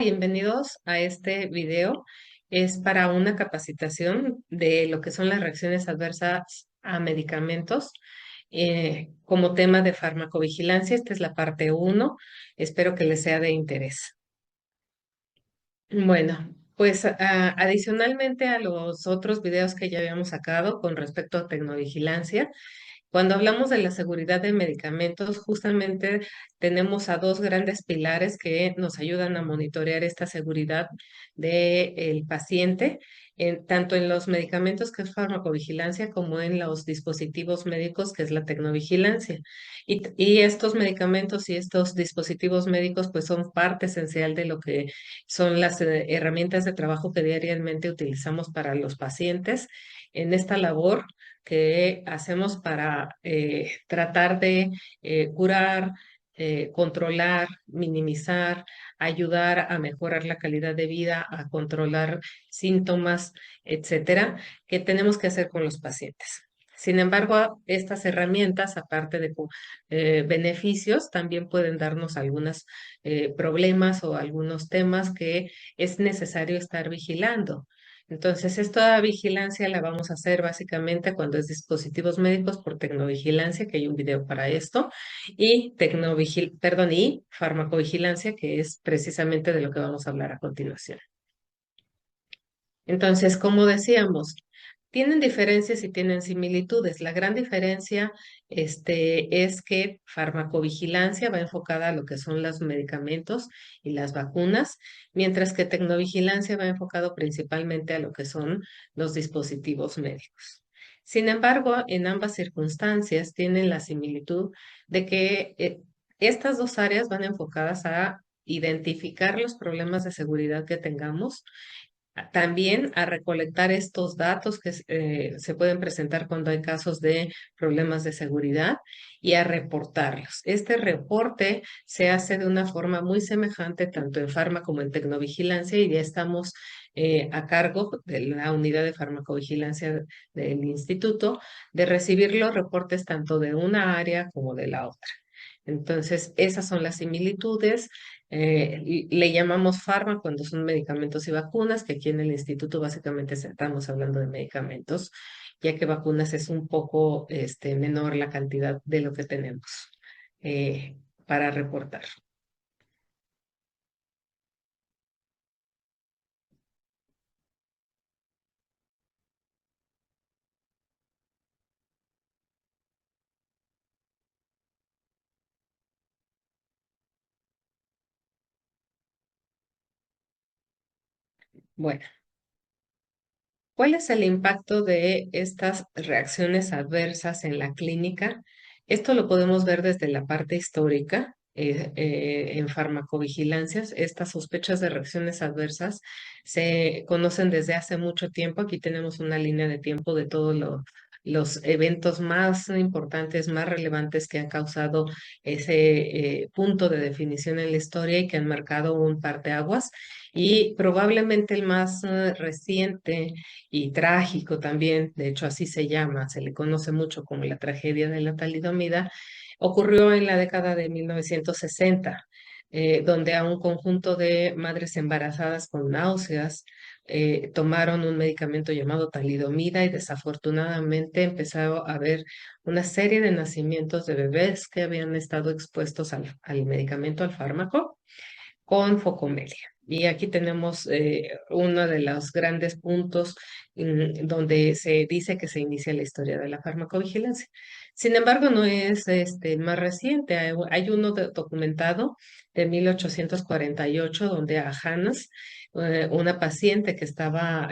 Bienvenidos a este video. Es para una capacitación de lo que son las reacciones adversas a medicamentos como tema de farmacovigilancia. Esta es la parte uno. Espero que les sea de interés. Bueno, pues adicionalmente a los otros videos que ya habíamos sacado con respecto a tecnovigilancia, cuando hablamos de la seguridad de medicamentos, justamente tenemos a dos grandes pilares que nos ayudan a monitorear esta seguridad del paciente, tanto en los medicamentos, que es farmacovigilancia, como en los dispositivos médicos, que es la tecnovigilancia. Y estos medicamentos y estos dispositivos médicos, pues son parte esencial de lo que son las herramientas de trabajo que diariamente utilizamos para los pacientes en esta labor que hacemos para tratar de curar, controlar, minimizar, ayudar a mejorar la calidad de vida, a controlar síntomas, etcétera, que tenemos que hacer con los pacientes. Sin embargo, estas herramientas, aparte de beneficios, también pueden darnos algunos problemas o algunos temas que es necesario estar vigilando. Entonces, esta vigilancia la vamos a hacer básicamente cuando es dispositivos médicos por tecnovigilancia, que hay un video para esto, y y farmacovigilancia, que es precisamente de lo que vamos a hablar a continuación. Entonces, como decíamos, tienen diferencias y tienen similitudes. La gran diferencia, es que farmacovigilancia va enfocada a lo que son los medicamentos y las vacunas, mientras que tecnovigilancia va enfocado principalmente a lo que son los dispositivos médicos. Sin embargo, en ambas circunstancias tienen la similitud de que estas dos áreas van enfocadas a identificar los problemas de seguridad que tengamos, también a recolectar estos datos que se pueden presentar cuando hay casos de problemas de seguridad y a reportarlos. Este reporte se hace de una forma muy semejante tanto en farma como en tecnovigilancia, y ya estamos a cargo de la unidad de farmacovigilancia del instituto de recibir los reportes tanto de una área como de la otra. Entonces, esas son las similitudes. Le llamamos farma cuando son medicamentos y vacunas, que aquí en el instituto básicamente estamos hablando de medicamentos, ya que vacunas es un poco menor la cantidad de lo que tenemos eh, para reportar. Bueno, ¿cuál es el impacto de estas reacciones adversas en la clínica? Esto lo podemos ver desde la parte histórica. En farmacovigilancias, estas sospechas de reacciones adversas se conocen desde hace mucho tiempo. Aquí tenemos una línea de tiempo de todos los eventos más importantes, más relevantes que han causado ese punto de definición en la historia y que han marcado un parteaguas. Y probablemente el más reciente y trágico también, de hecho así se llama, se le conoce mucho como la tragedia de la talidomida, ocurrió en la década de 1960, donde a un conjunto de madres embarazadas con náuseas tomaron un medicamento llamado talidomida, y desafortunadamente empezó a haber una serie de nacimientos de bebés que habían estado expuestos al medicamento, al fármaco, con focomelia. Y aquí tenemos uno de los grandes puntos donde se dice que se inicia la historia de la farmacovigilancia. Sin embargo, no es el más reciente. Hay uno documentado de 1848 donde a Hannes, una paciente que estaba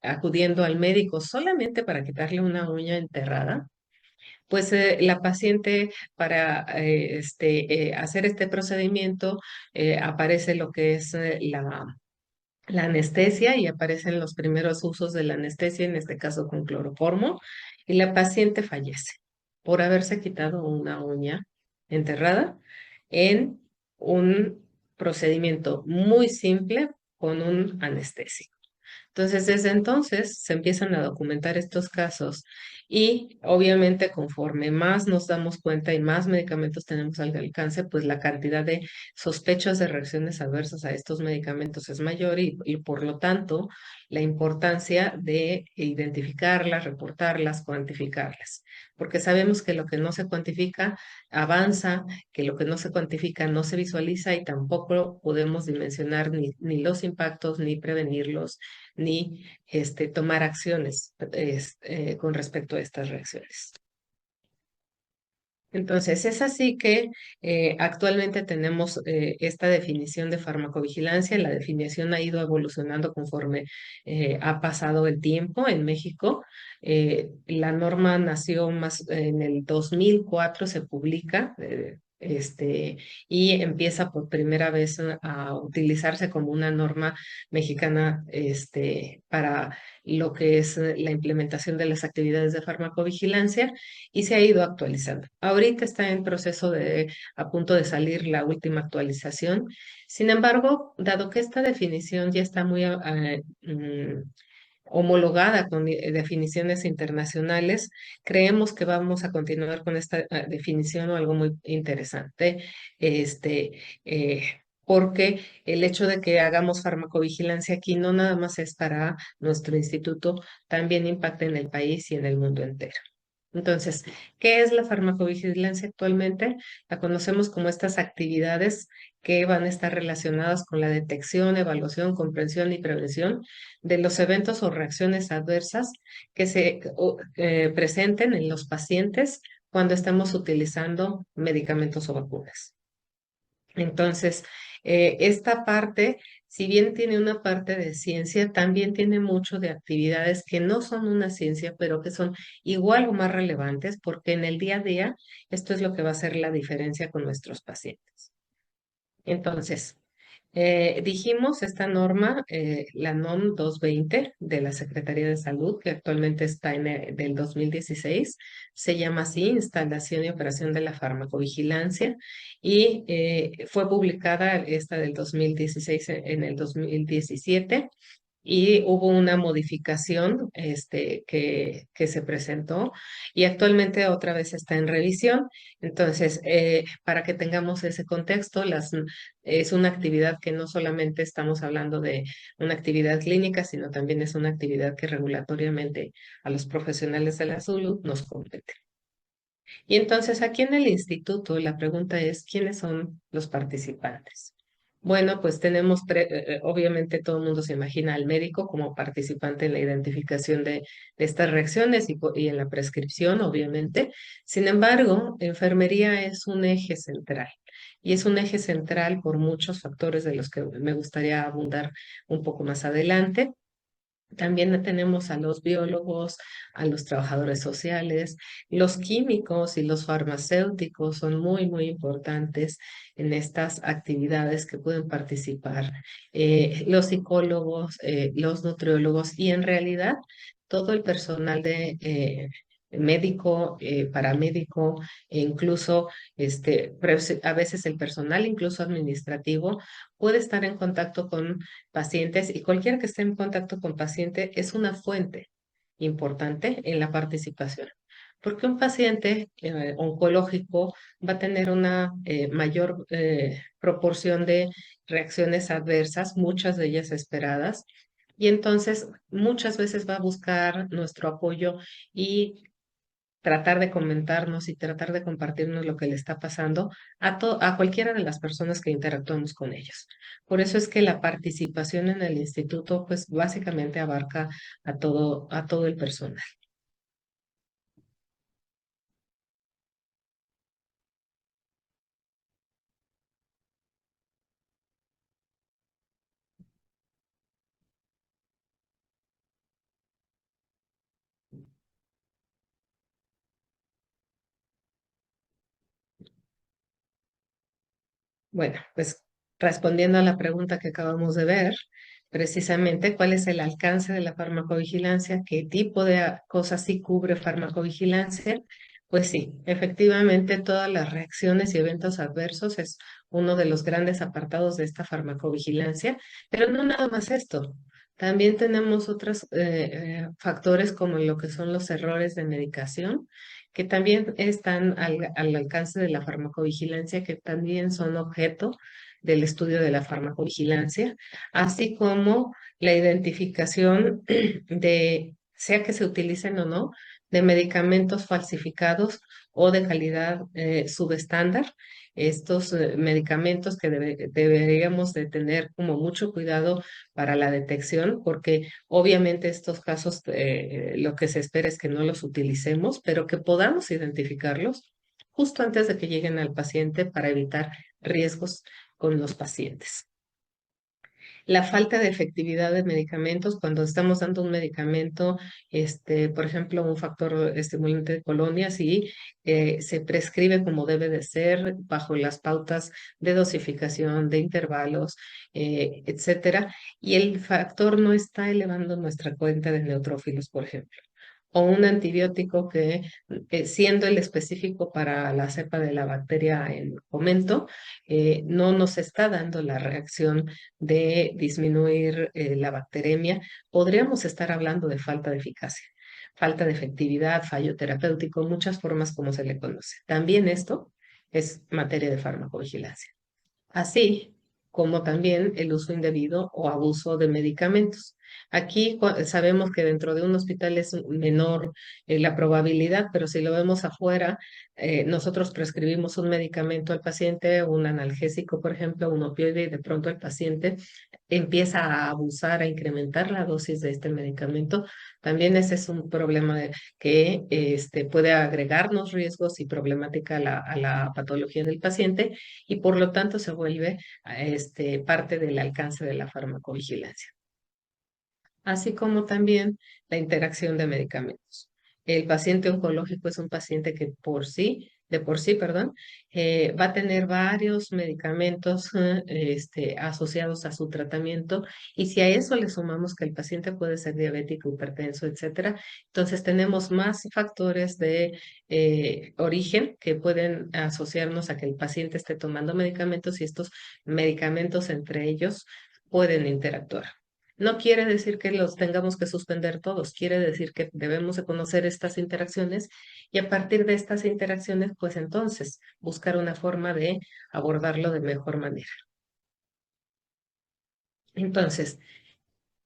acudiendo al médico solamente para quitarle una uña enterrada, pues la paciente para hacer este procedimiento aparece lo que es la anestesia, y aparecen los primeros usos de la anestesia, en este caso con cloroformo, y la paciente fallece por haberse quitado una uña enterrada en un procedimiento muy simple con un anestésico. Entonces, desde entonces se empiezan a documentar estos casos y obviamente conforme más nos damos cuenta y más medicamentos tenemos al alcance, pues la cantidad de sospechas de reacciones adversas a estos medicamentos es mayor y por lo tanto la importancia de identificarlas, reportarlas, cuantificarlas, porque sabemos que lo que no se cuantifica avanza, que lo que no se cuantifica no se visualiza y tampoco podemos dimensionar ni los impactos, ni prevenirlos, ni tomar acciones con respecto a estas reacciones. Entonces, es así que actualmente tenemos esta definición de farmacovigilancia. La definición ha ido evolucionando conforme ha pasado el tiempo en México. La norma nació más en el 2004, se publica. Y empieza por primera vez a utilizarse como una norma mexicana para lo que es la implementación de las actividades de farmacovigilancia y se ha ido actualizando. Ahorita está en proceso a punto de salir la última actualización. Sin embargo, dado que esta definición ya está muy homologada con definiciones internacionales, creemos que vamos a continuar con esta definición o algo muy interesante, porque el hecho de que hagamos farmacovigilancia aquí no nada más es para nuestro instituto, también impacta en el país y en el mundo entero. Entonces, ¿qué es la farmacovigilancia actualmente? La conocemos como estas actividades que van a estar relacionadas con la detección, evaluación, comprensión y prevención de los eventos o reacciones adversas que se presenten en los pacientes cuando estamos utilizando medicamentos o vacunas. Entonces, esta parte, si bien tiene una parte de ciencia, también tiene mucho de actividades que no son una ciencia, pero que son igual o más relevantes, porque en el día a día esto es lo que va a hacer la diferencia con nuestros pacientes. Entonces, dijimos esta norma, la NOM 220 de la Secretaría de Salud, que actualmente está del 2016, se llama así, Instalación y Operación de la Farmacovigilancia, y fue publicada esta del 2016 en el 2017 y hubo una modificación que se presentó y actualmente otra vez está en revisión. Entonces, para que tengamos ese contexto, es una actividad que no solamente estamos hablando de una actividad clínica, sino también es una actividad que regulatoriamente a los profesionales de la salud nos compete. Y entonces aquí en el instituto la pregunta es, ¿quiénes son los participantes? Bueno, pues tenemos, obviamente todo el mundo se imagina al médico como participante en la identificación de estas reacciones y en la prescripción, obviamente. Sin embargo, enfermería es un eje central y es un eje central por muchos factores de los que me gustaría abundar un poco más adelante. También tenemos a los biólogos, a los trabajadores sociales, los químicos y los farmacéuticos son muy importantes en estas actividades que pueden participar. Los psicólogos, los nutriólogos y en realidad todo el personal de médico, paramédico e incluso a veces el personal, incluso administrativo, puede estar en contacto con pacientes y cualquiera que esté en contacto con paciente es una fuente importante en la participación. Porque un paciente oncológico va a tener una mayor proporción de reacciones adversas, muchas de ellas esperadas, y entonces muchas veces va a buscar nuestro apoyo y tratar de comentarnos y tratar de compartirnos lo que le está pasando a cualquiera de las personas que interactuamos con ellos. Por eso es que la participación en el instituto, pues básicamente abarca a todo el personal. Bueno, pues respondiendo a la pregunta que acabamos de ver, precisamente cuál es el alcance de la farmacovigilancia, qué tipo de cosas sí cubre farmacovigilancia, pues sí, efectivamente todas las reacciones y eventos adversos es uno de los grandes apartados de esta farmacovigilancia, pero no nada más esto. También tenemos otros factores como lo que son los errores de medicación, que también están al alcance de la farmacovigilancia, que también son objeto del estudio de la farmacovigilancia, así como la identificación de, sea que se utilicen o no, de medicamentos falsificados o de calidad subestándar. Estos medicamentos que deberíamos de tener como mucho cuidado para la detección, porque obviamente estos casos lo que se espera es que no los utilicemos, pero que podamos identificarlos justo antes de que lleguen al paciente para evitar riesgos con los pacientes. La falta de efectividad de medicamentos, cuando estamos dando un medicamento, por ejemplo, un factor estimulante de colonias y se prescribe como debe de ser bajo las pautas de dosificación, de intervalos, etcétera, y el factor no está elevando nuestra cuenta de neutrófilos, por ejemplo, o un antibiótico que, siendo el específico para la cepa de la bacteria en comento, no nos está dando la reacción de disminuir la bacteremia, podríamos estar hablando de falta de eficacia, falta de efectividad, fallo terapéutico, muchas formas como se le conoce. También esto es materia de farmacovigilancia, así como también el uso indebido o abuso de medicamentos. Aquí sabemos que dentro de un hospital es menor la probabilidad, pero si lo vemos afuera, nosotros prescribimos un medicamento al paciente, un analgésico, por ejemplo, un opioide, y de pronto el paciente empieza a abusar, a incrementar la dosis de este medicamento. También ese es un problema que puede agregarnos riesgos y problemática a la patología del paciente y por lo tanto se vuelve parte del alcance de la farmacovigilancia, así como también la interacción de medicamentos. El paciente oncológico es un paciente que de por sí, perdón, va a tener varios medicamentos asociados a su tratamiento y si a eso le sumamos que el paciente puede ser diabético, hipertenso, etcétera, entonces tenemos más factores de origen que pueden asociarnos a que el paciente esté tomando medicamentos y estos medicamentos entre ellos pueden interactuar. No quiere decir que los tengamos que suspender todos, quiere decir que debemos de conocer estas interacciones y a partir de estas interacciones, pues entonces buscar una forma de abordarlo de mejor manera. Entonces,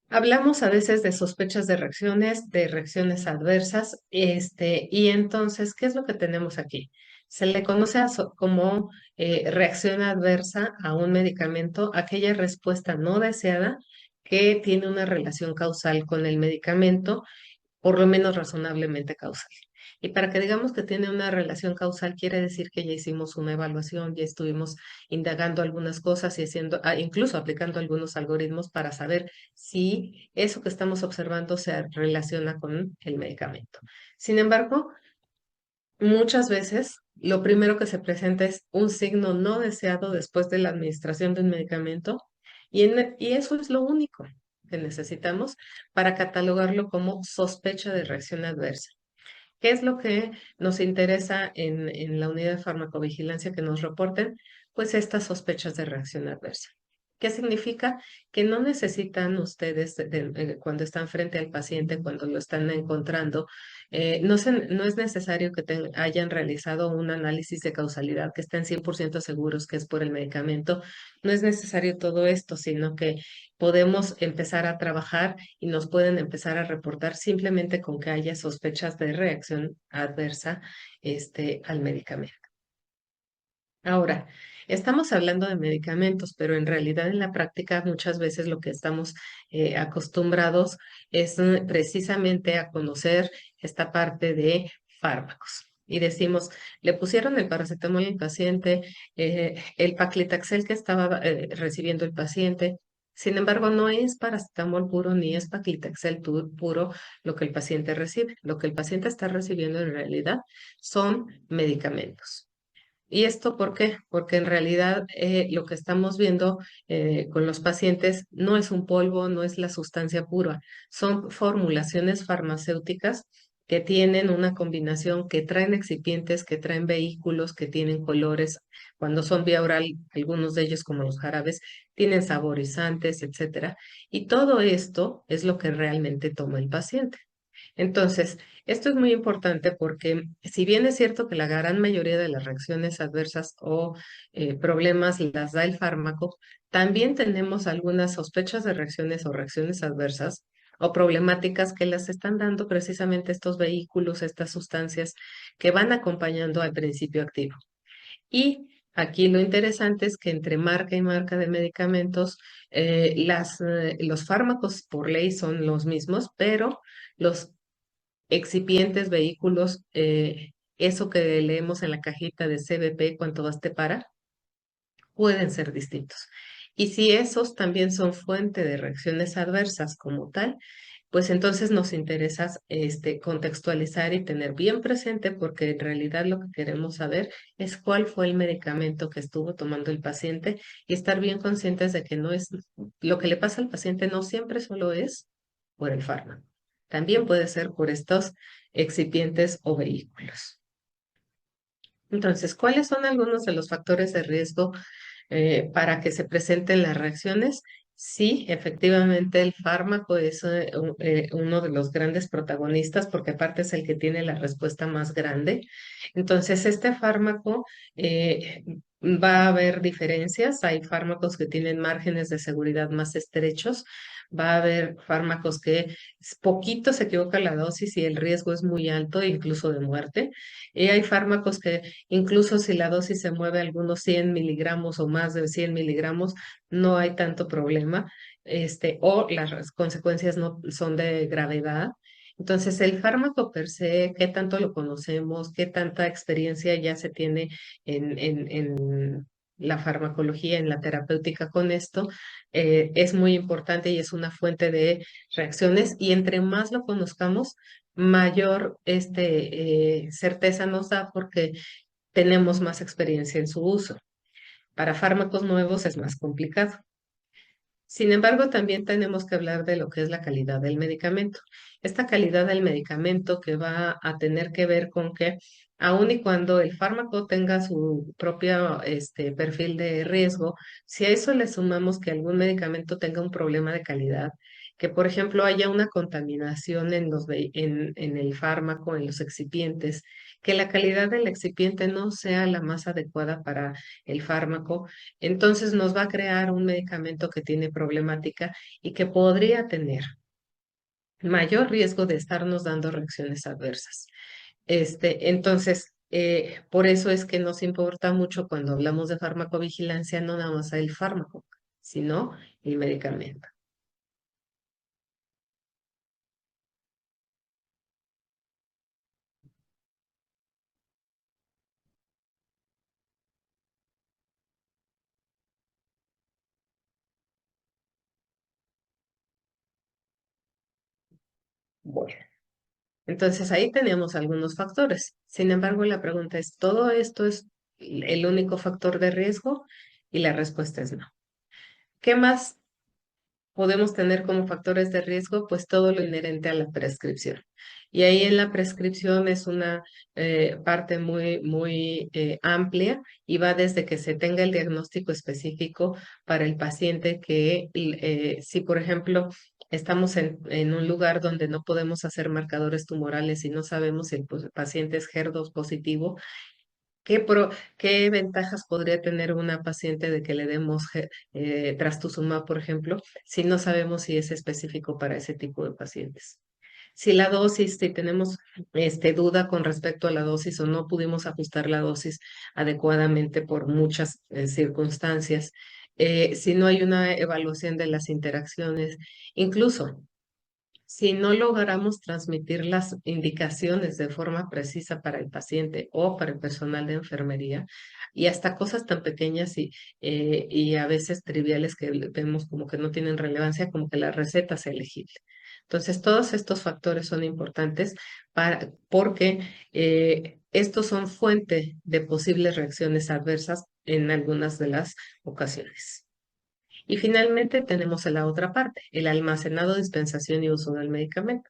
hablamos a veces de sospechas de reacciones adversas, y entonces, ¿qué es lo que tenemos aquí? Se le conoce como reacción adversa a un medicamento, aquella respuesta no deseada que tiene una relación causal con el medicamento, por lo menos razonablemente causal. Y para que digamos que tiene una relación causal, quiere decir que ya hicimos una evaluación, ya estuvimos indagando algunas cosas y haciendo, incluso aplicando algunos algoritmos para saber si eso que estamos observando se relaciona con el medicamento. Sin embargo, muchas veces lo primero que se presenta es un signo no deseado después de la administración de un medicamento y eso es lo único que necesitamos para catalogarlo como sospecha de reacción adversa. ¿Qué es lo que nos interesa en la unidad de farmacovigilancia que nos reporten? Pues estas sospechas de reacción adversa. ¿Qué significa? Que no necesitan ustedes, cuando están frente al paciente, cuando lo están encontrando, no es necesario que hayan realizado un análisis de causalidad, que estén 100% seguros que es por el medicamento. No es necesario todo esto, sino que podemos empezar a trabajar y nos pueden empezar a reportar simplemente con que haya sospechas de reacción adversa, al medicamento. Ahora, estamos hablando de medicamentos, pero en realidad en la práctica muchas veces lo que estamos acostumbrados es precisamente a conocer esta parte de fármacos. Y decimos, le pusieron el paracetamol al paciente, el paclitaxel que estaba recibiendo el paciente. Sin embargo, no es paracetamol puro ni es paclitaxel puro lo que el paciente recibe. Lo que el paciente está recibiendo en realidad son medicamentos. ¿Y esto por qué? Porque en realidad lo que estamos viendo con los pacientes no es un polvo, no es la sustancia pura, son formulaciones farmacéuticas que tienen una combinación, que traen excipientes, que traen vehículos, que tienen colores. Cuando son vía oral, algunos de ellos, como los jarabes, tienen saborizantes, etcétera. Y todo esto es lo que realmente toma el paciente. Entonces, esto es muy importante porque si bien es cierto que la gran mayoría de las reacciones adversas o problemas las da el fármaco, también tenemos algunas sospechas de reacciones o reacciones adversas o problemáticas que las están dando precisamente estos vehículos, estas sustancias que van acompañando al principio activo. Y aquí lo interesante es que entre marca y marca de medicamentos, los fármacos por ley son los mismos, pero los excipientes, vehículos, eso que leemos en la cajita de CBP, cuánto baste para, pueden ser distintos. Y si esos también son fuente de reacciones adversas como tal, pues entonces nos interesa contextualizar y tener bien presente, porque en realidad lo que queremos saber es cuál fue el medicamento que estuvo tomando el paciente y estar bien conscientes de que no es lo que le pasa al paciente, no siempre solo es por el fármaco, también puede ser por estos excipientes o vehículos. Entonces, ¿cuáles son algunos de los factores de riesgo para que se presenten las reacciones? Sí, efectivamente el fármaco es uno de los grandes protagonistas porque aparte es el que tiene la respuesta más grande. Entonces, este fármaco va a haber diferencias. Hay fármacos que tienen márgenes de seguridad más estrechos. Va a haber fármacos que poquito se equivoca la dosis y el riesgo es muy alto, incluso de muerte. Y hay fármacos que incluso si la dosis se mueve algunos 100 miligramos o más de 100 miligramos, no hay tanto problema, o las consecuencias no son de gravedad. Entonces, el fármaco per se, ¿qué tanto lo conocemos? ¿Qué tanta experiencia ya se tiene en la farmacología, en la terapéutica con esto? Es muy importante y es una fuente de reacciones y entre más lo conozcamos, mayor certeza nos da porque tenemos más experiencia en su uso. Para fármacos nuevos es más complicado. Sin embargo, también tenemos que hablar de lo que es la calidad del medicamento. Esta calidad del medicamento que va a tener que ver con que, aun y cuando el fármaco tenga su propio perfil de riesgo, si a eso le sumamos que algún medicamento tenga un problema de calidad, que por ejemplo haya una contaminación en el fármaco, en los excipientes, que la calidad del excipiente no sea la más adecuada para el fármaco, entonces nos va a crear un medicamento que tiene problemática y que podría tener mayor riesgo de estarnos dando reacciones adversas. Entonces, por eso es que nos importa mucho cuando hablamos de farmacovigilancia, no nada más el fármaco, sino el medicamento. Bueno, entonces ahí tenemos algunos factores. Sin embargo, la pregunta es, ¿todo esto es el único factor de riesgo? Y la respuesta es no. ¿Qué más podemos tener como factores de riesgo? Pues todo lo inherente a la prescripción. Y ahí en la prescripción es una parte muy amplia y va desde que se tenga el diagnóstico específico para el paciente que si, por ejemplo, estamos en un lugar donde no podemos hacer marcadores tumorales y no sabemos si el paciente es HER2 positivo, ¿qué ventajas podría tener una paciente de que le demos trastuzumab, por ejemplo, si no sabemos si es específico para ese tipo de pacientes? Si la dosis, si tenemos duda con respecto a la dosis o no pudimos ajustar la dosis adecuadamente por muchas circunstancias, si no hay una evaluación de las interacciones, incluso si no logramos transmitir las indicaciones de forma precisa para el paciente o para el personal de enfermería, y hasta cosas tan pequeñas y a veces triviales que vemos como que no tienen relevancia, como que la receta sea elegible. Entonces, todos estos factores son importantes porque estos son fuente de posibles reacciones adversas en algunas de las ocasiones. Y finalmente tenemos la otra parte, el almacenado, dispensación y uso del medicamento.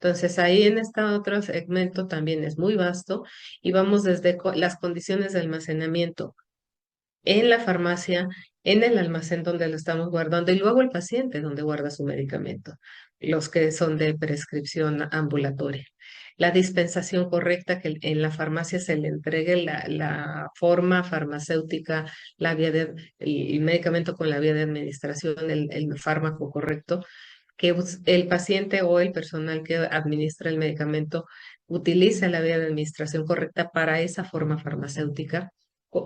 Entonces, ahí en este otro segmento también es muy vasto y vamos desde las condiciones de almacenamiento en la farmacia, en el almacén donde lo estamos guardando y luego el paciente donde guarda su medicamento, los que son de prescripción ambulatoria. La dispensación correcta, que en la farmacia se le entregue la forma farmacéutica, la vía de, el medicamento con la vía de administración, el fármaco correcto, que el paciente o el personal que administra el medicamento utilice la vía de administración correcta para esa forma farmacéutica,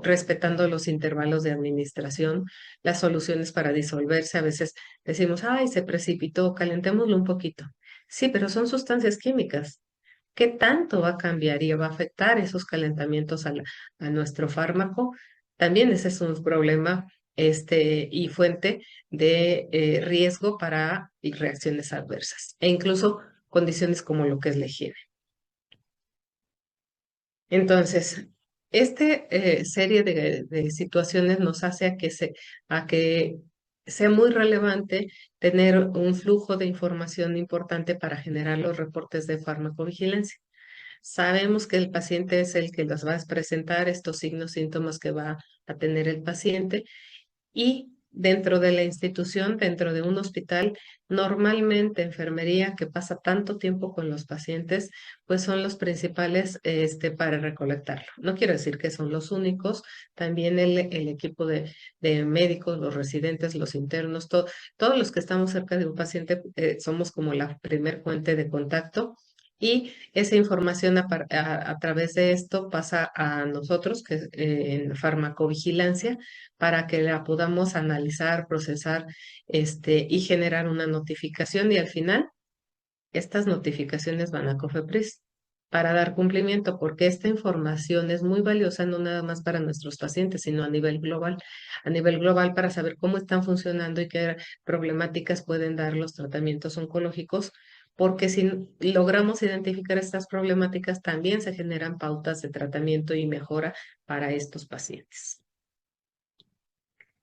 respetando los intervalos de administración, las soluciones para disolverse. A veces decimos, ay, se precipitó, calentémoslo un poquito. Sí, pero son sustancias químicas. ¿Qué tanto va a cambiar y va a afectar esos calentamientos a nuestro fármaco? También ese es un problema y fuente de riesgo para reacciones adversas e incluso condiciones como lo que es la higiene. Entonces, serie de situaciones nos hace a que sea muy relevante tener un flujo de información importante para generar los reportes de farmacovigilancia. Sabemos que el paciente es el que las va a presentar, estos signos, síntomas que va a tener el paciente y dentro de la institución, dentro de un hospital, normalmente enfermería que pasa tanto tiempo con los pacientes, pues son los principales para recolectarlo. No quiero decir que son los únicos, también el equipo de médicos, los residentes, los internos, todos los que estamos cerca de un paciente somos como la primer fuente de contacto. Y esa información a través de esto pasa a nosotros, que es en farmacovigilancia, para que la podamos analizar, procesar, y generar una notificación y al final estas notificaciones van a COFEPRIS para dar cumplimiento, porque esta información es muy valiosa no nada más para nuestros pacientes, sino a nivel global para saber cómo están funcionando y qué problemáticas pueden dar los tratamientos oncológicos, porque si logramos identificar estas problemáticas, también se generan pautas de tratamiento y mejora para estos pacientes.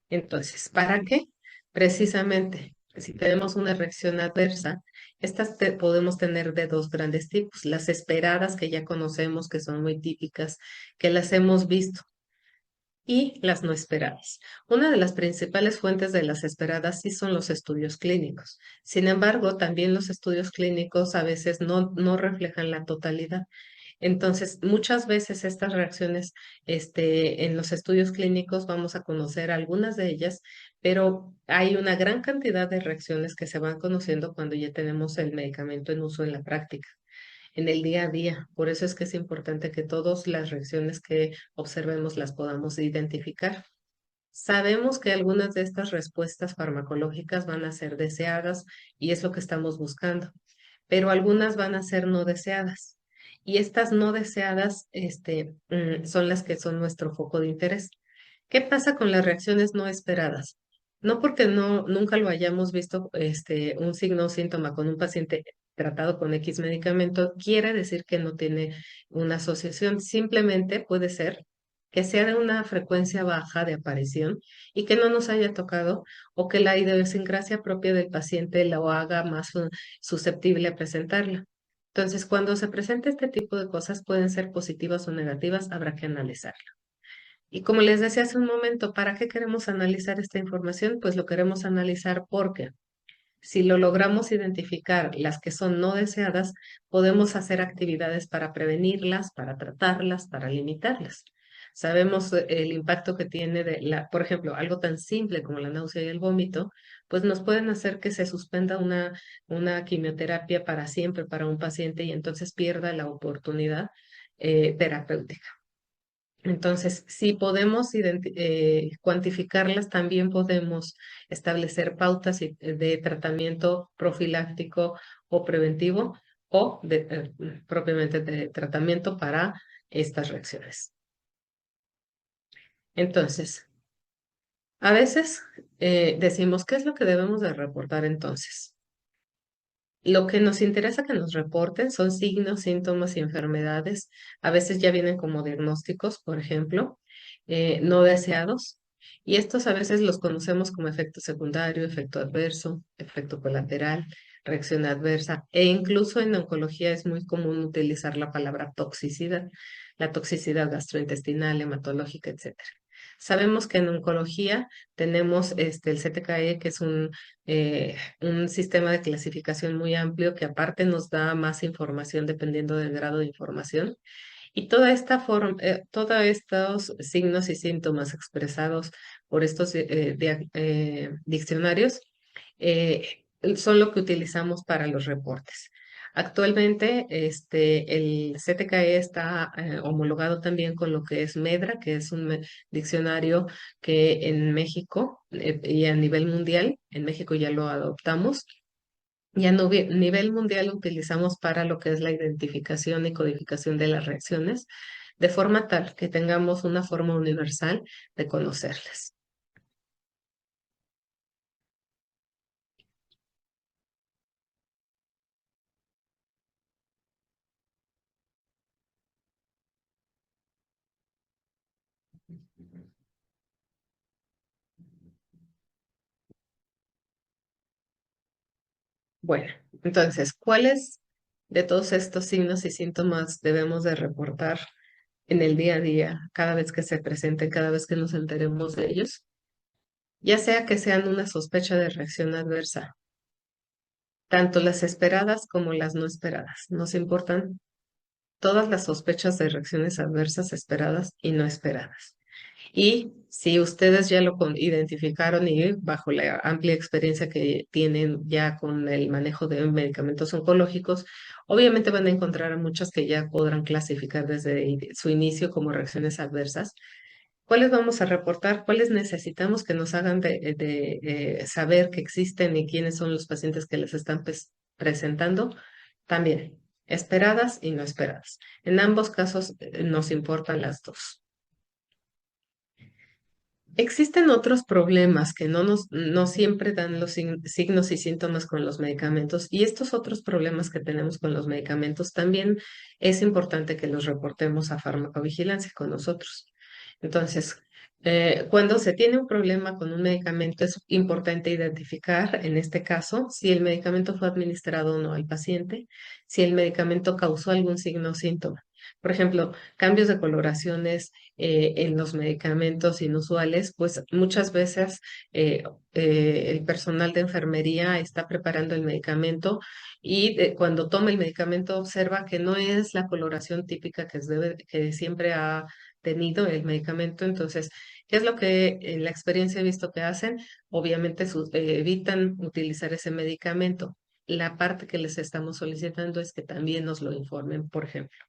Entonces, ¿para qué? Precisamente, si tenemos una reacción adversa, estas podemos tener de dos grandes tipos, las esperadas que ya conocemos, que son muy típicas, que las hemos visto, y las no esperadas. Una de las principales fuentes de las esperadas sí son los estudios clínicos. Sin embargo, también los estudios clínicos a veces no reflejan la totalidad. Entonces, muchas veces estas reacciones, en los estudios clínicos vamos a conocer algunas de ellas, pero hay una gran cantidad de reacciones que se van conociendo cuando ya tenemos el medicamento en uso en la práctica, en el día a día. Por eso es que es importante que todas las reacciones que observemos las podamos identificar. Sabemos que algunas de estas respuestas farmacológicas van a ser deseadas y es lo que estamos buscando, pero algunas van a ser no deseadas. Y estas no deseadas, son las que son nuestro foco de interés. ¿Qué pasa con las reacciones no esperadas? No porque nunca lo hayamos visto, un signo o síntoma con un paciente tratado con X medicamento, quiere decir que no tiene una asociación. Simplemente puede ser que sea de una frecuencia baja de aparición y que no nos haya tocado o que la idiosincrasia propia del paciente lo haga más susceptible a presentarla. Entonces, cuando se presenta este tipo de cosas, pueden ser positivas o negativas, habrá que analizarlo. Y como les decía hace un momento, ¿para qué queremos analizar esta información? Pues lo queremos analizar porque si lo logramos identificar las que son no deseadas, podemos hacer actividades para prevenirlas, para tratarlas, para limitarlas. Sabemos el impacto que tiene por ejemplo, algo tan simple como la náusea y el vómito, pues nos pueden hacer que se suspenda una quimioterapia para siempre para un paciente y entonces pierda la oportunidad terapéutica. Entonces, si podemos cuantificarlas, también podemos establecer pautas de tratamiento profiláctico o preventivo o propiamente de tratamiento para estas reacciones. Entonces, a veces decimos, ¿qué es lo que debemos de reportar entonces? Lo que nos interesa que nos reporten son signos, síntomas y enfermedades. A veces ya vienen como diagnósticos, por ejemplo, no deseados. Y estos a veces los conocemos como efecto secundario, efecto adverso, efecto colateral, reacción adversa. E incluso en oncología es muy común utilizar la palabra toxicidad, la toxicidad gastrointestinal, hematológica, etcétera. Sabemos que en oncología tenemos el CTKE, que es un sistema de clasificación muy amplio que aparte nos da más información dependiendo del grado de información. Y toda esta forma, todos estos signos y síntomas expresados por estos diccionarios son lo que utilizamos para los reportes. Actualmente, el CTKE está homologado también con lo que es MEDRA, que es un diccionario que en México y a nivel mundial, en México ya lo adoptamos, y a nivel mundial lo utilizamos para lo que es la identificación y codificación de las reacciones, de forma tal que tengamos una forma universal de conocerlas. Bueno, entonces, ¿cuáles de todos estos signos y síntomas debemos de reportar en el día a día, cada vez que se presenten, cada vez que nos enteremos de ellos? Ya sea que sean una sospecha de reacción adversa, tanto las esperadas como las no esperadas. Nos importan todas las sospechas de reacciones adversas esperadas y no esperadas. Y si ustedes ya lo identificaron y bajo la amplia experiencia que tienen ya con el manejo de medicamentos oncológicos, obviamente van a encontrar muchas que ya podrán clasificar desde su inicio como reacciones adversas. ¿Cuáles vamos a reportar? ¿Cuáles necesitamos que nos hagan saber que existen y quiénes son los pacientes que les están presentando? También, esperadas y no esperadas. En ambos casos nos importan las dos. Existen otros problemas que no siempre dan los signos y síntomas con los medicamentos, y estos otros problemas que tenemos con los medicamentos también es importante que los reportemos a farmacovigilancia con nosotros. Entonces, cuando se tiene un problema con un medicamento, es importante identificar, en este caso, si el medicamento fue administrado o no al paciente, si el medicamento causó algún signo o síntoma. Por ejemplo, cambios de coloraciones en los medicamentos inusuales, pues muchas veces el personal de enfermería está preparando el medicamento y cuando toma el medicamento observa que no es la coloración típica que siempre ha tenido el medicamento. Entonces, ¿qué es lo que en la experiencia he visto que hacen? Obviamente evitan utilizar ese medicamento. La parte que les estamos solicitando es que también nos lo informen, por ejemplo.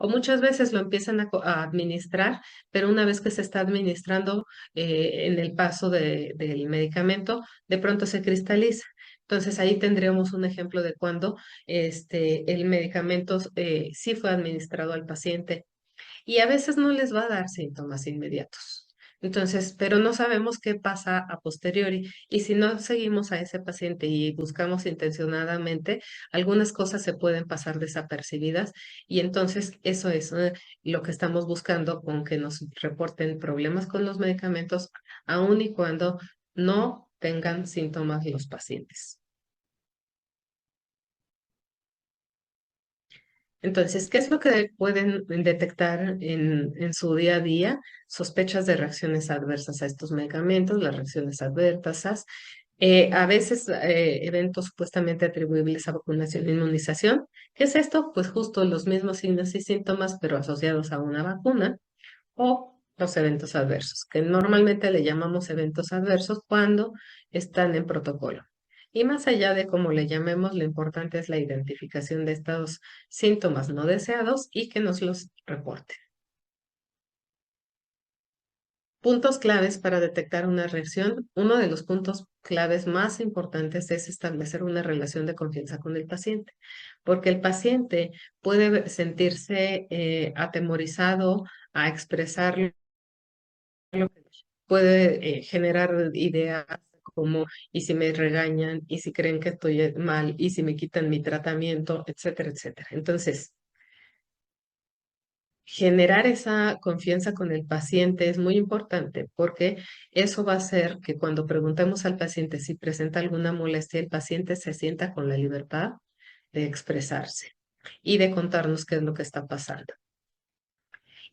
O muchas veces lo empiezan a administrar, pero una vez que se está administrando en el paso del medicamento, de pronto se cristaliza. Entonces ahí tendríamos un ejemplo de cuando el medicamento sí fue administrado al paciente y a veces no les va a dar síntomas inmediatos. Entonces, pero no sabemos qué pasa a posteriori. Y si no seguimos a ese paciente y buscamos intencionadamente, algunas cosas se pueden pasar desapercibidas y entonces eso es lo que estamos buscando con que nos reporten problemas con los medicamentos, aun y cuando no tengan síntomas los pacientes. Entonces, ¿qué es lo que pueden detectar en su día a día? Sospechas de reacciones adversas a estos medicamentos, las reacciones adversas, a veces eventos supuestamente atribuibles a vacunación e inmunización. ¿Qué es esto? Pues justo los mismos signos y síntomas, pero asociados a una vacuna, o los eventos adversos, que normalmente le llamamos eventos adversos cuando están en protocolo. Y más allá de cómo le llamemos, lo importante es la identificación de estos síntomas no deseados y que nos los reporten. Puntos claves para detectar una reacción. Uno de los puntos claves más importantes es establecer una relación de confianza con el paciente, porque el paciente puede sentirse atemorizado a expresar, puede generar ideas como, ¿y si me regañan? ¿Y si creen que estoy mal? ¿Y si me quitan mi tratamiento? Etcétera, etcétera. Entonces, Generar esa confianza con el paciente es muy importante porque eso va a hacer que cuando preguntemos al paciente si presenta alguna molestia, el paciente se sienta con la libertad de expresarse y de contarnos qué es lo que está pasando.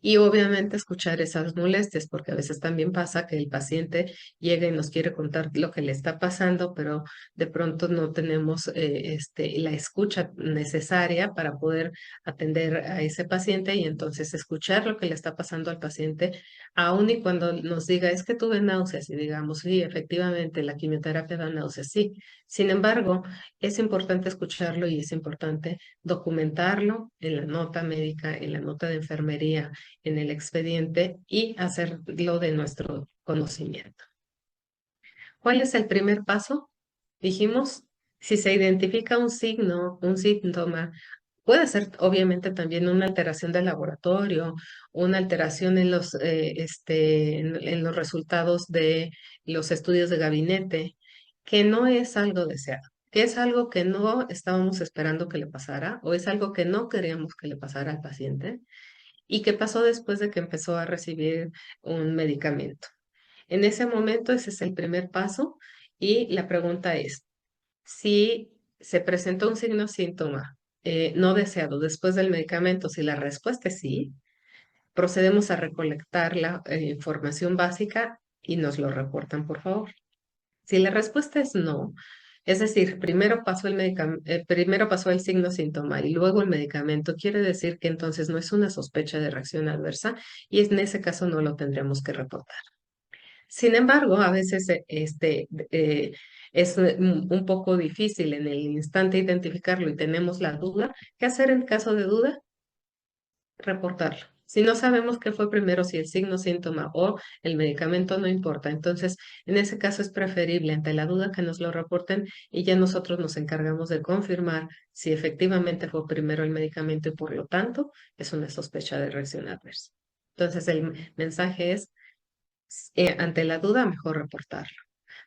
Y obviamente escuchar esas molestias, porque a veces también pasa que el paciente llega y nos quiere contar lo que le está pasando, pero de pronto no tenemos la escucha necesaria para poder atender a ese paciente y entonces escuchar lo que le está pasando al paciente, aun y cuando nos diga, es que tuve náuseas y digamos, sí, efectivamente, la quimioterapia da náuseas, sí. Sin embargo, es importante escucharlo y es importante documentarlo en la nota médica, en la nota de enfermería, en el expediente y hacerlo de nuestro conocimiento. ¿Cuál es el primer paso? Dijimos, si se identifica un signo, un síntoma, puede ser obviamente también una alteración del laboratorio, una alteración en en los resultados de los estudios de gabinete, que no es algo deseado, que es algo que no estábamos esperando que le pasara o es algo que no queríamos que le pasara al paciente y qué pasó después de que empezó a recibir un medicamento. En ese momento, ese es el primer paso y la pregunta es, si se presentó un signo o síntoma no deseado después del medicamento, si la respuesta es sí, procedemos a recolectar la información básica y nos lo reportan, por favor. Si la respuesta es no, es decir, primero pasó el signo síntoma y luego el medicamento, quiere decir que entonces no es una sospecha de reacción adversa y en ese caso no lo tendremos que reportar. Sin embargo, a veces es un poco difícil en el instante identificarlo y tenemos la duda. ¿Qué hacer en caso de duda? Reportarlo. Si no sabemos qué fue primero, si el signo, síntoma o el medicamento, no importa. Entonces, en ese caso es preferible, ante la duda, que nos lo reporten y ya nosotros nos encargamos de confirmar si efectivamente fue primero el medicamento y por lo tanto es una sospecha de reacción adversa. Entonces, el mensaje es, ante la duda, mejor reportarlo.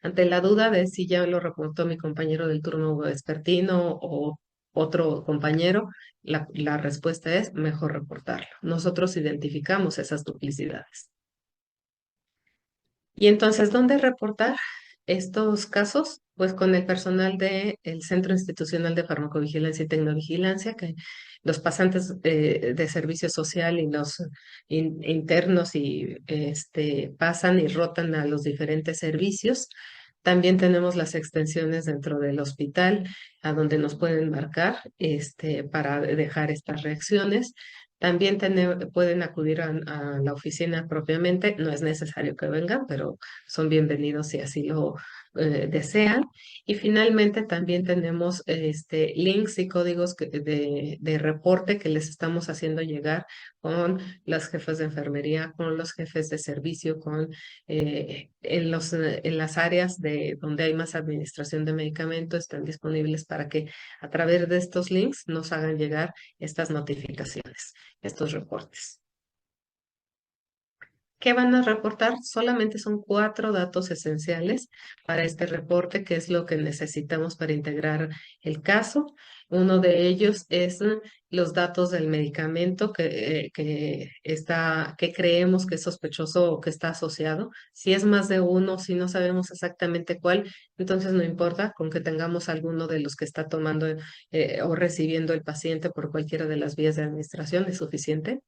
Ante la duda de si ya lo reportó mi compañero del turno vespertino o otro compañero, la respuesta es mejor reportarlo. Nosotros identificamos esas duplicidades. Y entonces, ¿dónde reportar estos casos? Pues con el personal del Centro Institucional de Farmacovigilancia y Tecnovigilancia, que los pasantes de servicio social y los internos y pasan y rotan a los diferentes servicios. También tenemos las extensiones dentro del hospital a donde nos pueden marcar para dejar estas reacciones. También pueden acudir a la oficina propiamente, no es necesario que vengan, pero son bienvenidos si así lo desean. Y finalmente también tenemos links y códigos de reporte que les estamos haciendo llegar con los jefes de enfermería, con los jefes de servicio, en las áreas donde hay más administración de medicamentos, están disponibles para que a través de estos links nos hagan llegar estas notificaciones, estos reportes. ¿Qué van a reportar? Solamente son 4 datos esenciales para este reporte, que es lo que necesitamos para integrar el caso. Uno de ellos es los datos del medicamento que creemos que es sospechoso o que está asociado. Si es más de uno, si no sabemos exactamente cuál, entonces no importa, con que tengamos alguno de los que está tomando o recibiendo el paciente por cualquiera de las vías de administración es suficiente.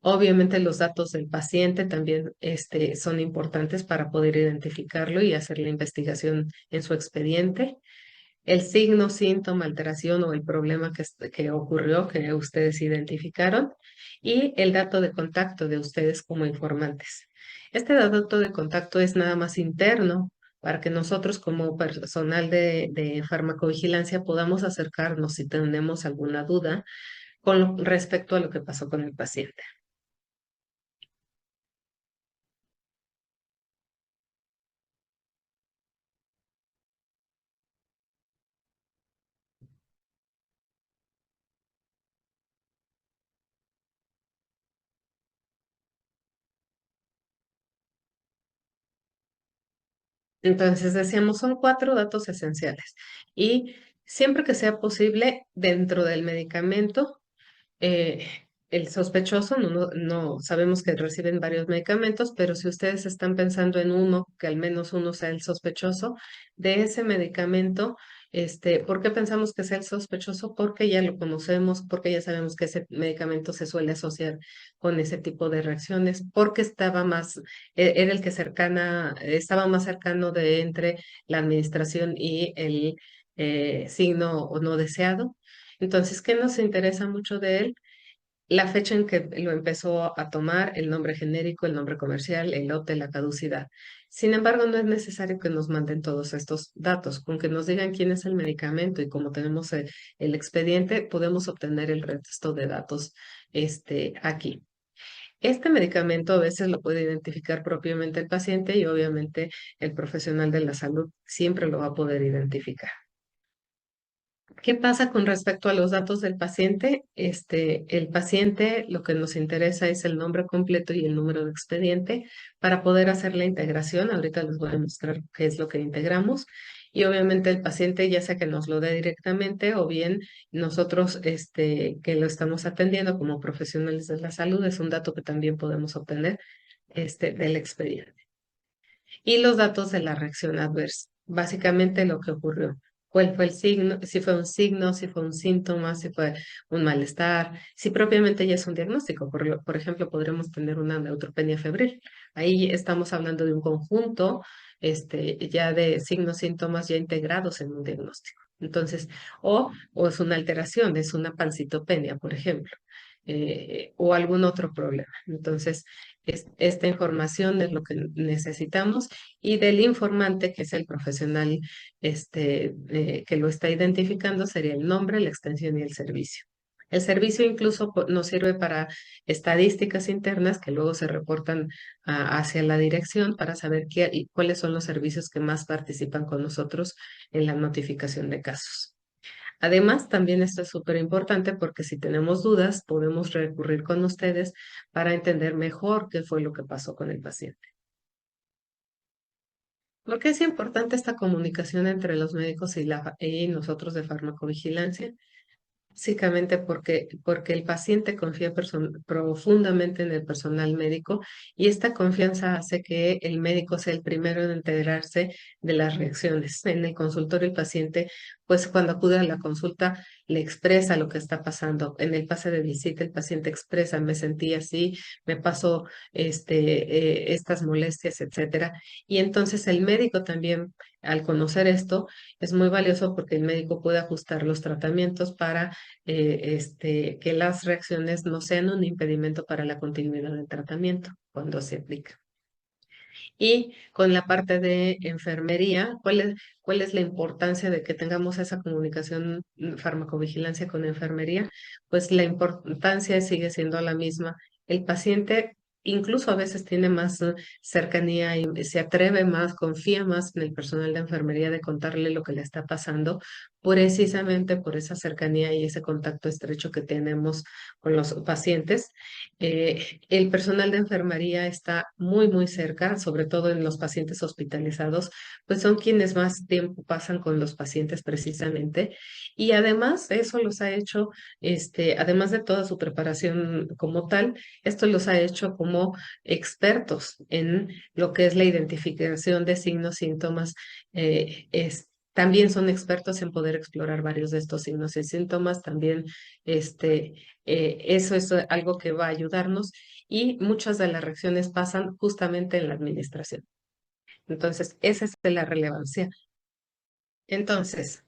Obviamente los datos del paciente también son importantes para poder identificarlo y hacer la investigación en su expediente. El signo, síntoma, alteración o el problema que ocurrió, que ustedes identificaron, y el dato de contacto de ustedes como informantes. Este dato de contacto es nada más interno para que nosotros como personal de farmacovigilancia podamos acercarnos si tenemos alguna duda con respecto a lo que pasó con el paciente. Entonces, decíamos, son 4 datos esenciales y siempre que sea posible, dentro del medicamento, eh, el sospechoso, no sabemos que reciben varios medicamentos, pero si ustedes están pensando en uno, que al menos uno sea el sospechoso de ese medicamento, ¿por qué pensamos que sea el sospechoso? Porque ya lo conocemos, porque ya sabemos que ese medicamento se suele asociar con ese tipo de reacciones, porque era el que estaba más cercano de entre la administración y el signo no deseado. Entonces, ¿qué nos interesa mucho de él? La fecha en que lo empezó a tomar, el nombre genérico, el nombre comercial, el lote, la caducidad. Sin embargo, no es necesario que nos manden todos estos datos. Con que nos digan quién es el medicamento y como tenemos el expediente, podemos obtener el resto de datos aquí. Este medicamento a veces lo puede identificar propiamente el paciente y obviamente el profesional de la salud siempre lo va a poder identificar. ¿Qué pasa con respecto a los datos del paciente? El paciente, lo que nos interesa es el nombre completo y el número de expediente para poder hacer la integración. Ahorita les voy a mostrar qué es lo que integramos. Y obviamente el paciente, ya sea que nos lo dé directamente o bien nosotros, que lo estamos atendiendo como profesionales de la salud, es un dato que también podemos obtener, del expediente y los datos de la reacción adversa. Básicamente lo que ocurrió. ¿Cuál fue el signo? Si fue un signo, si fue un síntoma, si fue un malestar, si propiamente ya es un diagnóstico. Por ejemplo, podremos tener una neutropenia febril. Ahí estamos hablando de un conjunto, ya de signos, síntomas ya integrados en un diagnóstico. Entonces, o es una alteración, es una pancitopenia, por ejemplo, o algún otro problema. Entonces, esta información es lo que necesitamos y del informante, que es el profesional que lo está identificando, sería el nombre, la extensión y el servicio. El servicio incluso nos sirve para estadísticas internas que luego se reportan hacia la dirección para saber y cuáles son los servicios que más participan con nosotros en la notificación de casos. Además, también esto es súper importante porque si tenemos dudas, podemos recurrir con ustedes para entender mejor qué fue lo que pasó con el paciente. ¿Por qué es importante esta comunicación entre los médicos y nosotros de farmacovigilancia? Básicamente porque el paciente confía profundamente en el personal médico y esta confianza hace que el médico sea el primero en enterarse de las reacciones. En el consultorio el paciente, pues cuando acude a la consulta, le expresa lo que está pasando. En el pase de visita el paciente expresa, me sentí así, me pasó estas molestias, etcétera. Y entonces el médico también, al conocer esto, es muy valioso porque el médico puede ajustar los tratamientos para que las reacciones no sean un impedimento para la continuidad del tratamiento cuando se aplica. Y con la parte de enfermería, cuál es la importancia de que tengamos esa comunicación farmacovigilancia con enfermería? Pues la importancia sigue siendo la misma. El paciente incluso a veces tiene más cercanía y se atreve más, confía más en el personal de enfermería de contarle lo que le está pasando, precisamente por esa cercanía y ese contacto estrecho que tenemos con los pacientes. El personal de enfermería está muy, muy cerca, sobre todo en los pacientes hospitalizados, pues son quienes más tiempo pasan con los pacientes precisamente. Y además, eso los ha hecho, además de toda su preparación como tal, esto los ha hecho como expertos en lo que es la identificación de signos, síntomas, también son expertos en poder explorar varios de estos signos y síntomas. También eso es algo que va a ayudarnos y muchas de las reacciones pasan justamente en la administración. Entonces, esa es la relevancia. Entonces,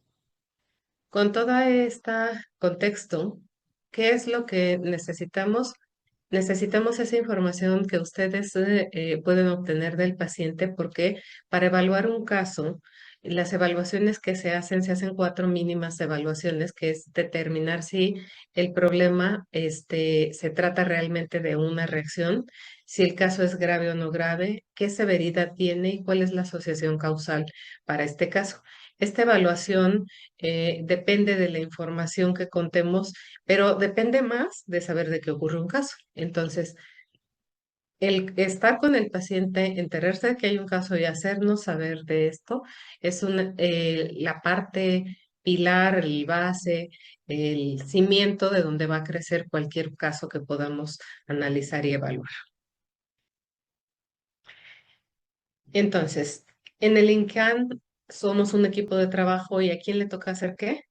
con todo este contexto, ¿qué es lo que necesitamos? Necesitamos esa información que ustedes pueden obtener del paciente porque para evaluar un caso, las evaluaciones que se hacen cuatro mínimas evaluaciones, que es determinar si el problema se trata realmente de una reacción, si el caso es grave o no grave, qué severidad tiene y cuál es la asociación causal para este caso. Esta evaluación depende de la información que contemos, pero depende más de saber de qué ocurre un caso. Entonces, el estar con el paciente, enterarse de que hay un caso y hacernos saber de esto es la parte pilar, el base, el cimiento de donde va a crecer cualquier caso que podamos analizar y evaluar. Entonces, en el INCAN somos un equipo de trabajo y ¿a quién le toca hacer qué?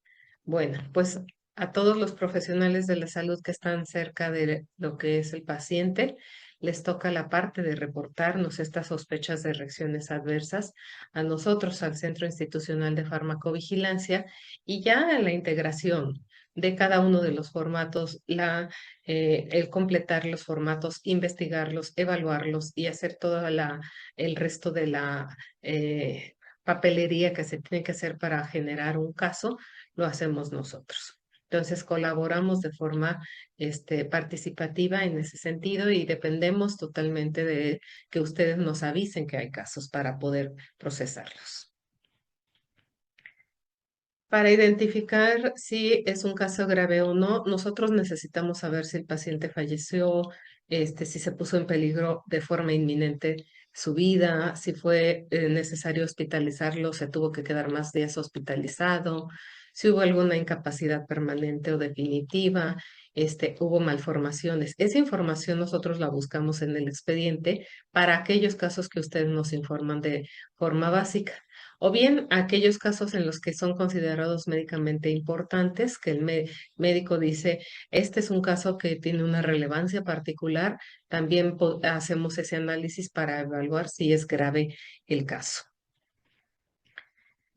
Bueno, pues a todos los profesionales de la salud que están cerca de lo que es el paciente, les toca la parte de reportarnos estas sospechas de reacciones adversas a nosotros, al Centro Institucional de Farmacovigilancia, y ya la integración de cada uno de los formatos, el completar los formatos, investigarlos, evaluarlos y hacer toda el resto de la papelería que se tiene que hacer para generar un caso lo hacemos nosotros. Entonces colaboramos de forma participativa en ese sentido y dependemos totalmente de que ustedes nos avisen que hay casos para poder procesarlos. Para identificar si es un caso grave o no, nosotros necesitamos saber si el paciente falleció, si se puso en peligro de forma inminente su vida, si fue necesario hospitalizarlo, se tuvo que quedar más días hospitalizado, si hubo alguna incapacidad permanente o definitiva, hubo malformaciones. Esa información nosotros la buscamos en el expediente para aquellos casos que ustedes nos informan de forma básica. O bien aquellos casos en los que son considerados médicamente importantes, que el médico dice, este es un caso que tiene una relevancia particular, también hacemos ese análisis para evaluar si es grave el caso.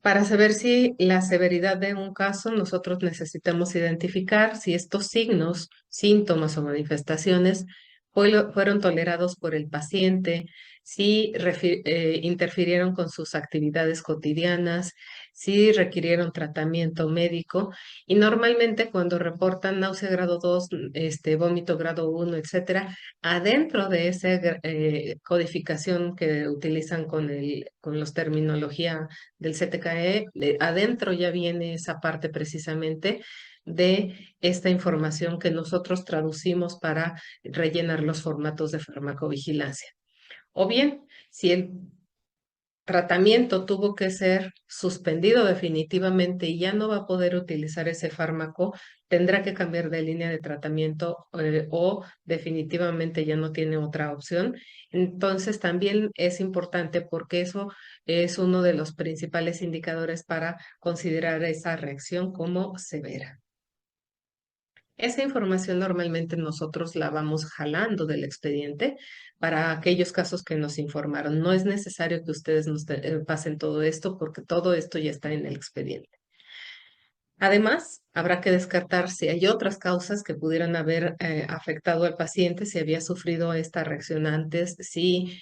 Para saber si la severidad de un caso, nosotros necesitamos identificar si estos signos, síntomas o manifestaciones fueron tolerados por el paciente, si interfirieron con sus actividades cotidianas, si requirieron tratamiento médico. Y normalmente cuando reportan náusea grado 2, vómito grado 1, etcétera, adentro de esa codificación que utilizan con los terminología del CTKE, adentro ya viene esa parte precisamente de esta información que nosotros traducimos para rellenar los formatos de farmacovigilancia. O bien, si el tratamiento tuvo que ser suspendido definitivamente y ya no va a poder utilizar ese fármaco, tendrá que cambiar de línea de tratamiento o definitivamente ya no tiene otra opción. Entonces también es importante porque eso es uno de los principales indicadores para considerar esa reacción como severa. Esa información normalmente nosotros la vamos jalando del expediente para aquellos casos que nos informaron. No es necesario que ustedes nos pasen todo esto porque todo esto ya está en el expediente. Además, habrá que descartar si hay otras causas que pudieran haber afectado al paciente, si había sufrido esta reacción antes, si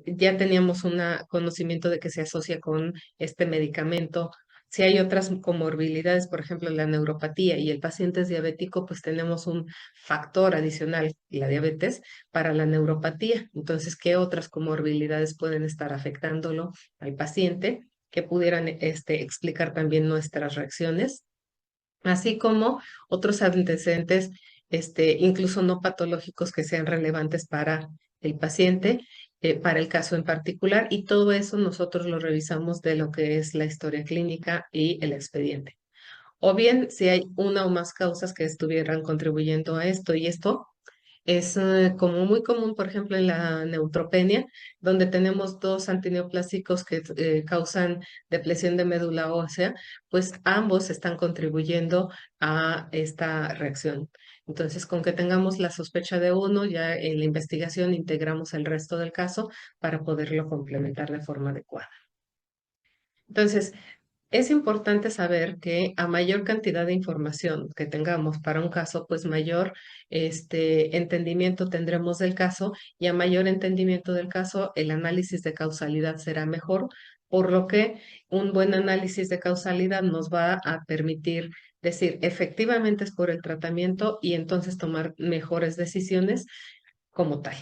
ya teníamos un conocimiento de que se asocia con este medicamento. Si hay otras comorbilidades, por ejemplo, la neuropatía y el paciente es diabético, pues tenemos un factor adicional, la diabetes, para la neuropatía. Entonces, ¿qué otras comorbilidades pueden estar afectándolo al paciente? Que pudieran explicar también nuestras reacciones, así como otros antecedentes, incluso no patológicos que sean relevantes para el paciente, para el caso en particular, y todo eso nosotros lo revisamos de lo que es la historia clínica y el expediente. O bien si hay una o más causas que estuvieran contribuyendo a esto, y esto es como muy común, por ejemplo, en la neutropenia, donde tenemos dos antineoplásicos que causan depresión de médula ósea, pues ambos están contribuyendo a esta reacción. Entonces, con que tengamos la sospecha de uno, ya en la investigación integramos el resto del caso para poderlo complementar de forma adecuada. Entonces, es importante saber que a mayor cantidad de información que tengamos para un caso, pues mayor entendimiento tendremos del caso y a mayor entendimiento del caso, el análisis de causalidad será mejor, por lo que un buen análisis de causalidad nos va a permitir decir efectivamente es por el tratamiento y entonces tomar mejores decisiones como tal.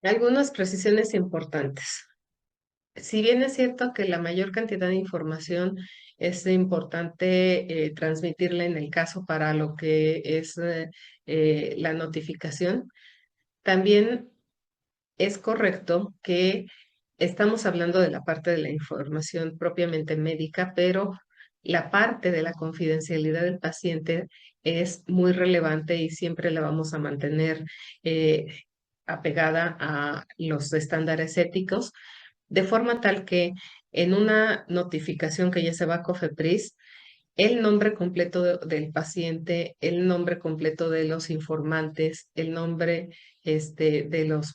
Algunas precisiones importantes. Si bien es cierto que la mayor cantidad de información es importante transmitirla en el caso para lo que es la notificación, también es correcto que estamos hablando de la parte de la información propiamente médica, pero la parte de la confidencialidad del paciente es muy relevante y siempre la vamos a mantener eh, apegada a los estándares éticos, de forma tal que en una notificación que ya se va a COFEPRIS, el nombre completo del paciente, el nombre completo de los informantes, el nombre de los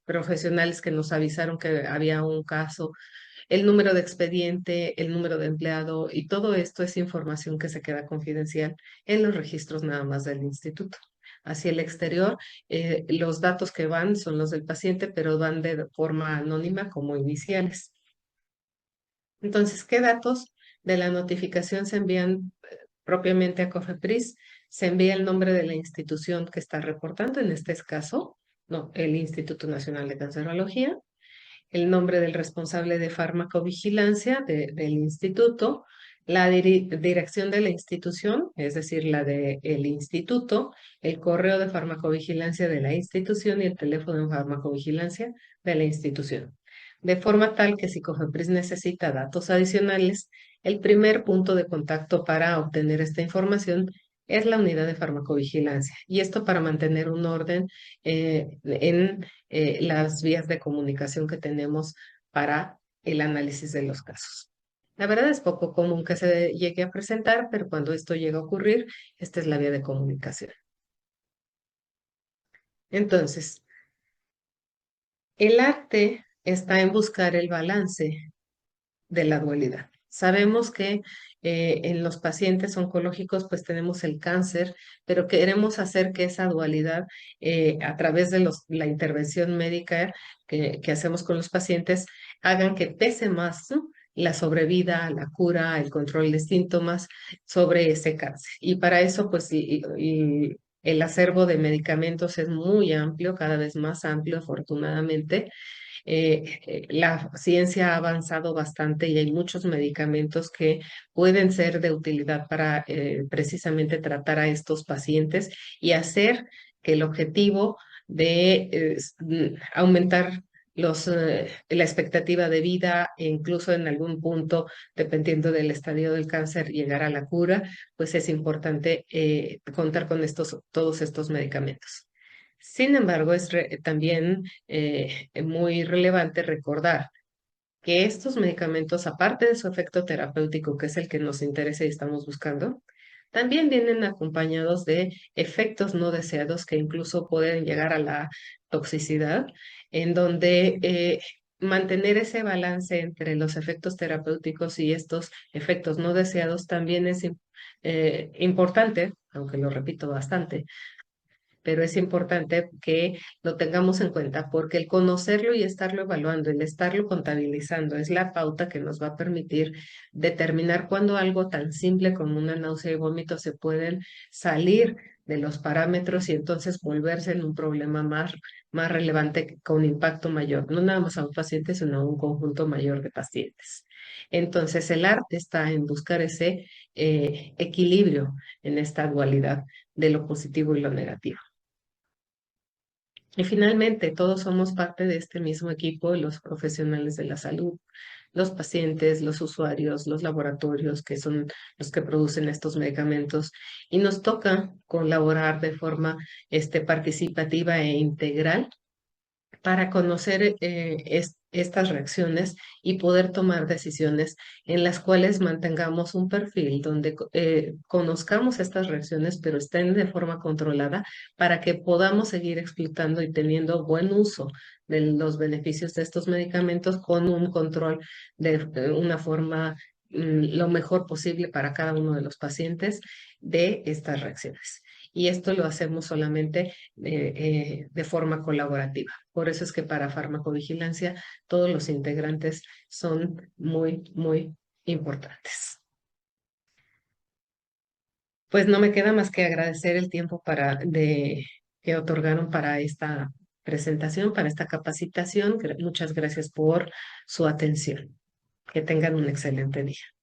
profesionales que nos avisaron que había un caso, el número de expediente, el número de empleado y todo esto es información que se queda confidencial en los registros nada más del instituto. Hacia el exterior, los datos que van son los del paciente, pero van de forma anónima como iniciales. Entonces, ¿qué datos de la notificación se envían propiamente a COFEPRIS? Se envía el nombre de la institución que está reportando, en este caso, no, el Instituto Nacional de Cancerología, el nombre del responsable de farmacovigilancia del instituto, la dirección de la institución, es decir, la del instituto, el correo de farmacovigilancia de la institución y el teléfono de farmacovigilancia de la institución. De forma tal que si COFEPRIS necesita datos adicionales, el primer punto de contacto para obtener esta información es la unidad de farmacovigilancia. Y esto para mantener un orden en las vías de comunicación que tenemos para el análisis de los casos. La verdad es poco común que se llegue a presentar, pero cuando esto llega a ocurrir, esta es la vía de comunicación. Entonces, el arte está en buscar el balance de la dualidad. Sabemos que en los pacientes oncológicos pues tenemos el cáncer, pero queremos hacer que esa dualidad a través de la intervención médica que hacemos con los pacientes hagan que pese más, ¿no?, la sobrevida, la cura, el control de síntomas sobre ese cáncer. Y para eso pues y el acervo de medicamentos es muy amplio, cada vez más amplio afortunadamente. La ciencia ha avanzado bastante y hay muchos medicamentos que pueden ser de utilidad para precisamente tratar a estos pacientes y hacer que el objetivo de aumentar la expectativa de vida e incluso en algún punto, dependiendo del estadio del cáncer, llegar a la cura, pues es importante contar con todos estos medicamentos. Sin embargo, es también muy relevante recordar que estos medicamentos, aparte de su efecto terapéutico, que es el que nos interesa y estamos buscando, también vienen acompañados de efectos no deseados que incluso pueden llegar a la toxicidad, en donde mantener ese balance entre los efectos terapéuticos y estos efectos no deseados también es importante, aunque lo repito bastante, pero es importante que lo tengamos en cuenta porque el conocerlo y estarlo evaluando, el estarlo contabilizando, es la pauta que nos va a permitir determinar cuándo algo tan simple como una náusea y vómito se pueden salir de los parámetros y entonces volverse en un problema más relevante con impacto mayor, no nada más a un paciente, sino a un conjunto mayor de pacientes. Entonces, el arte está en buscar ese equilibrio en esta dualidad de lo positivo y lo negativo. Y finalmente, todos somos parte de este mismo equipo, los profesionales de la salud, los pacientes, los usuarios, los laboratorios que son los que producen estos medicamentos y nos toca colaborar de forma participativa e integral para conocer estas reacciones y poder tomar decisiones en las cuales mantengamos un perfil donde conozcamos estas reacciones, pero estén de forma controlada para que podamos seguir explotando y teniendo buen uso de los beneficios de estos medicamentos con un control de una forma lo mejor posible para cada uno de los pacientes de estas reacciones. Y esto lo hacemos solamente de forma colaborativa. Por eso es que para farmacovigilancia todos los integrantes son muy importantes. Pues no me queda más que agradecer el tiempo que otorgaron para esta presentación, para esta capacitación. Muchas gracias por su atención. Que tengan un excelente día.